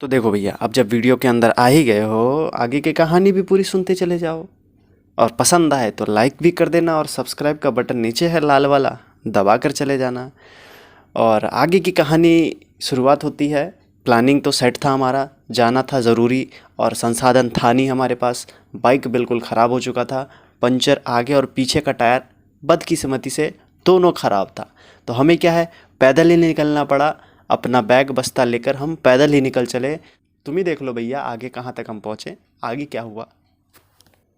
तो देखो भैया, अब जब वीडियो के अंदर आ ही गए हो, आगे की कहानी भी पूरी सुनते चले जाओ। और पसंद आए तो लाइक भी कर देना, और सब्सक्राइब का बटन नीचे है लाल वाला, दबा कर चले जाना। और आगे की कहानी शुरुआत होती है। प्लानिंग तो सेट था हमारा, जाना था ज़रूरी, और संसाधन था नहीं हमारे पास। बाइक बिल्कुल ख़राब हो चुका था, पंचर आगे और पीछे का टायर बदकिस्मती से दोनों ख़राब था। तो हमें क्या है, पैदल ही निकलना पड़ा। अपना बैग बस्ता लेकर हम पैदल ही निकल चले। तुम ही देख लो भैया आगे कहाँ तक हम पहुँचे, आगे क्या हुआ।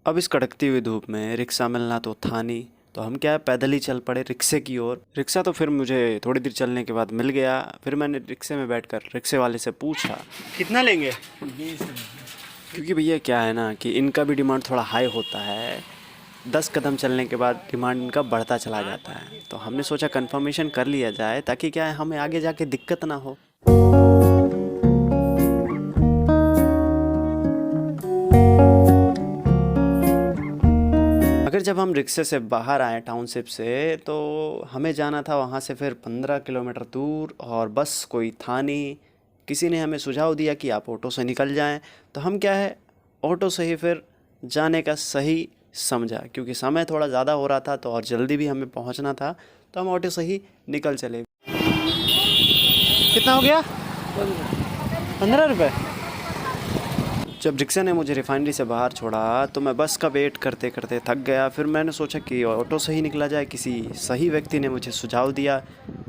अब इस कड़कती हुई धूप में रिक्शा मिलना तो था नहीं, तो हम क्या है, पैदल ही चल पड़े रिक्शे की ओर। रिक्शा तो फिर मुझे थोड़ी देर चलने के बाद मिल गया। फिर मैंने रिक्शे में बैठकर रिक्शे वाले से पूछा कितना लेंगे। क्योंकि भैया क्या है ना कि इनका भी डिमांड थोड़ा हाई होता है। 10 कदम चलने के बाद डिमांड इनका बढ़ता चला जाता है। तो हमने सोचा कंफर्मेशन कर लिया जाए, ताकि क्या है, हमें आगे जाके दिक्कत ना हो। अगर जब हम रिक्शे से बाहर आए टाउनशिप से, तो हमें जाना था वहाँ से फिर 15 किलोमीटर दूर, और बस कोई था नहीं। किसी ने हमें सुझाव दिया कि आप ऑटो से निकल जाएं। तो हम क्या है, ऑटो से ही फिर जाने का सही समझा, क्योंकि समय थोड़ा ज़्यादा हो रहा था तो और जल्दी भी हमें पहुँचना था। तो हम ऑटो से ही निकल चले। कितना हो गया? 15 रुपये। जब रिक्शा ने मुझे रिफाइनरी से बाहर छोड़ा, तो मैं बस का वेट करते करते थक गया। फिर मैंने सोचा कि ऑटो से ही निकला जाए। किसी सही व्यक्ति ने मुझे सुझाव दिया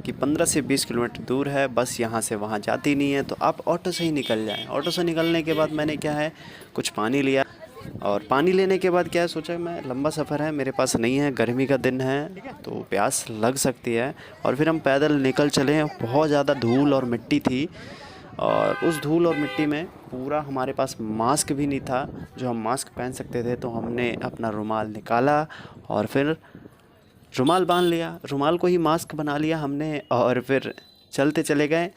कि 15 से 20 किलोमीटर दूर है, बस यहाँ से वहाँ जाती नहीं है, तो आप ऑटो से ही निकल जाएं। ऑटो से निकलने के बाद मैंने क्या है, कुछ पानी लिया। और पानी लेने के बाद क्या है, सोचा मैं लंबा सफ़र है, मेरे पास नहीं है, गर्मी का दिन है तो प्यास लग सकती है। और फिर हम पैदल निकल चले। बहुत ज़्यादा धूल और मिट्टी थी, और उस धूल और मिट्टी में पूरा हमारे पास मास्क भी नहीं था जो हम मास्क पहन सकते थे। तो हमने अपना रुमाल निकाला और फिर रुमाल बांध लिया, रुमाल को ही मास्क बना लिया हमने। और फिर चलते चले गए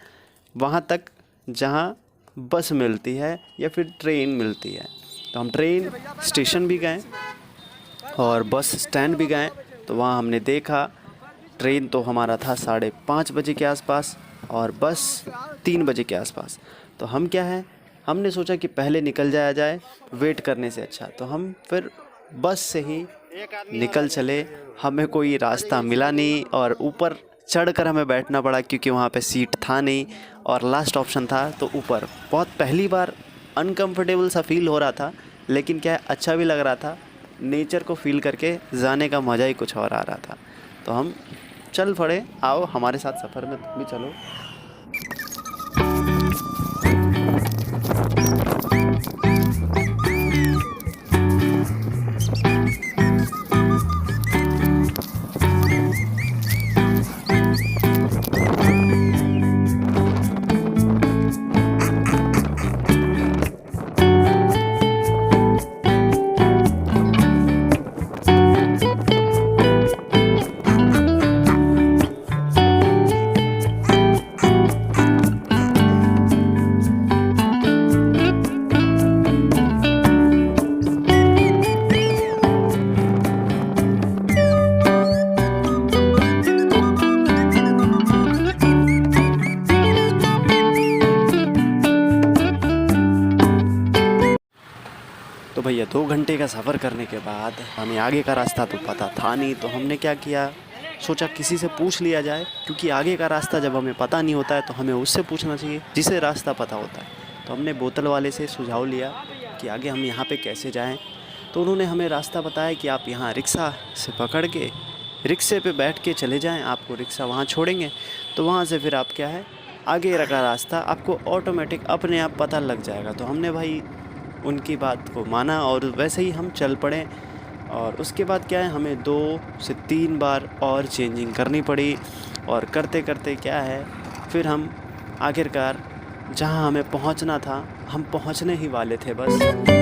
वहाँ तक जहाँ बस मिलती है या फिर ट्रेन मिलती है। तो हम ट्रेन स्टेशन भी गए और बस स्टैंड भी गए। तो वहाँ हमने देखा, ट्रेन तो हमारा था 5:30 के आसपास, और बस 3 बजे के आसपास। तो हम क्या है, हमने सोचा कि पहले निकल जाया जाए वेट करने से अच्छा। तो हम फिर बस से ही निकल चले। हमें कोई रास्ता मिला नहीं, और ऊपर चढ़कर हमें बैठना पड़ा, क्योंकि वहाँ पे सीट था नहीं, और लास्ट ऑप्शन था तो ऊपर। बहुत पहली बार अनकंफर्टेबल सा फील हो रहा था, लेकिन क्या है, अच्छा भी लग रहा था। नेचर को फील करके जाने का मज़ा ही कुछ और आ रहा था। तो हम चल पड़े। आओ हमारे साथ सफ़र में तुम भी चलो। तो भैया 2 घंटे का सफ़र करने के बाद हमें आगे का रास्ता तो पता था नहीं। तो हमने क्या किया, सोचा किसी से पूछ लिया जाए, क्योंकि आगे का रास्ता जब हमें पता नहीं होता है तो हमें उससे पूछना चाहिए जिसे रास्ता पता होता है। तो हमने बोतल वाले से सुझाव लिया कि आगे हम यहाँ पे कैसे जाएं। तो उन्होंने हमें रास्ता बताया कि आप यहाँ रिक्शा से पकड़ के रिक्शे पे बैठ के चले जाएं, आपको रिक्शा वहाँ छोड़ेंगे। तो वहाँ से फिर आप क्या है, आगे का रास्ता आपको ऑटोमेटिक अपने आप पता लग जाएगा। तो हमने भाई उनकी बात को माना, और वैसे ही हम चल पड़े। और उसके बाद क्या है, हमें 2 से 3 बार और चेंजिंग करनी पड़ी। और करते करते क्या है, फिर हम आखिरकार जहां हमें पहुंचना था, हम पहुंचने ही वाले थे बस।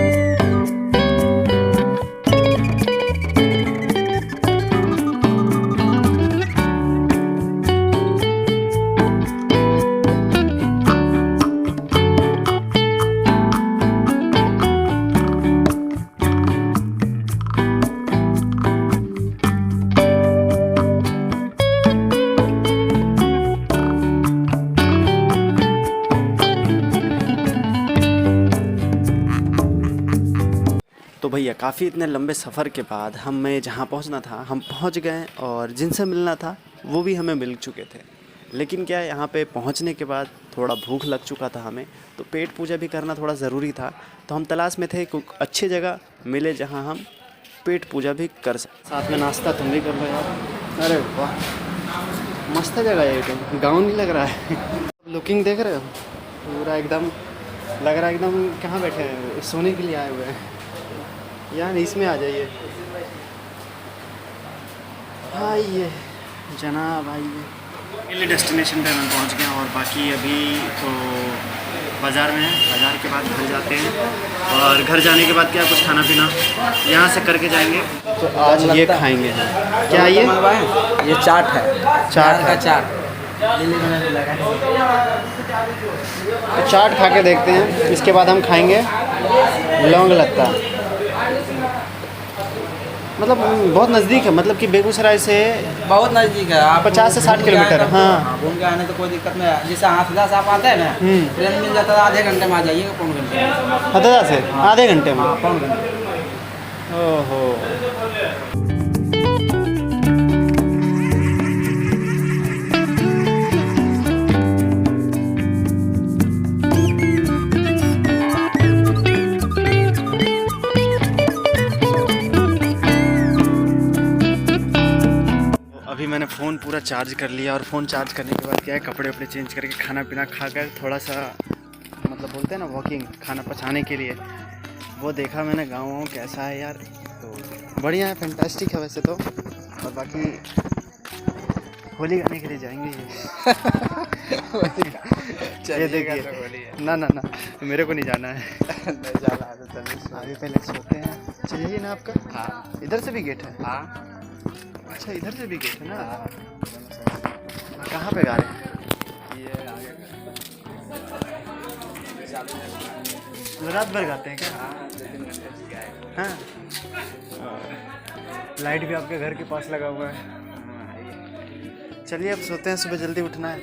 तो भैया काफ़ी इतने लंबे सफ़र के बाद हमें जहाँ पहुँचना था हम पहुँच गए, और जिनसे मिलना था वो भी हमें मिल चुके थे। लेकिन क्या है, यहाँ पे पहुँचने के बाद थोड़ा भूख लग चुका था हमें, तो पेट पूजा भी करना थोड़ा ज़रूरी था। तो हम तलाश में थे कोई अच्छी जगह मिले जहाँ हम पेट पूजा भी कर सकते। साथ में नाश्ता तुम भी कर लो यार। अरे वाह, मस्त जगह है ये तो, गाँव नहीं लग रहा है। लुकिंग देख रहे हो, पूरा एकदम लग रहा है एकदम कहाँ बैठे हैं, सोने के लिए आए हुए हैं यार। इसमें आ जाइए। आइए जनाब आइए। अगले डेस्टिनेशन पे हम पहुंच गए, और बाकी अभी तो बाज़ार में है। बाज़ार के बाद घर जाते हैं, और घर जाने के बाद क्या कुछ खाना पीना यहाँ से करके जाएंगे। तो आज ये खाएंगे हम। क्या ये चाट है, चाट का चाट। तो चाट खा के देखते हैं, इसके बाद हम खाएंगे लौंग लत्ता। मतलब बहुत नज़दीक है, मतलब कि बेगूसराय से बहुत नज़दीक है। आप 50 से 60 किलोमीटर। हाँ, घूम के आने तो कोई दिक्कत नहीं है। जैसे हाथदा से आप आते हैं ना, ट्रेन मिल जाता है, आधे घंटे में आ जाइएगा, पौन घंटे में। हथदा से आधे घंटे में? पौन घंटे। ओहो। अभी मैंने फ़ोन पूरा चार्ज कर लिया, और फ़ोन चार्ज करने के बाद क्या है, कपड़े वपड़े चेंज करके खाना पीना खाकर थोड़ा सा मतलब बोलते हैं ना वॉकिंग, खाना पचाने के लिए वो देखा मैंने। गाँव कैसा है यार, तो बढ़िया है, फैंटास्टिक है वैसे तो। और बाकी होली गाने के लिए जाएंगे ये देखिए। ना ना ना, मेरे को नहीं जाना है। अभी पहले सोते हैं। चलिए ना आपका। हाँ, इधर से भी गेट है? हाँ। अच्छा, इधर से भी गेट है ना। कहाँ पे गा रहे हैं? ये आगे रात भर गाते हैं क्या? हाँ, 2-3 घंटे से हाँ, लाइट भी आपके घर के पास लगा हुआ है। चलिए अब सोते हैं, सुबह जल्दी उठना है,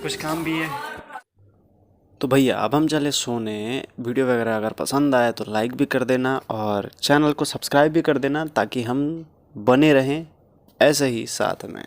कुछ काम भी है। तो भैया अब हम चले सोने। वीडियो वगैरह अगर पसंद आए तो लाइक भी कर देना, और चैनल को सब्सक्राइब भी कर देना, ताकि हम बने रहें ऐसे ही साथ में।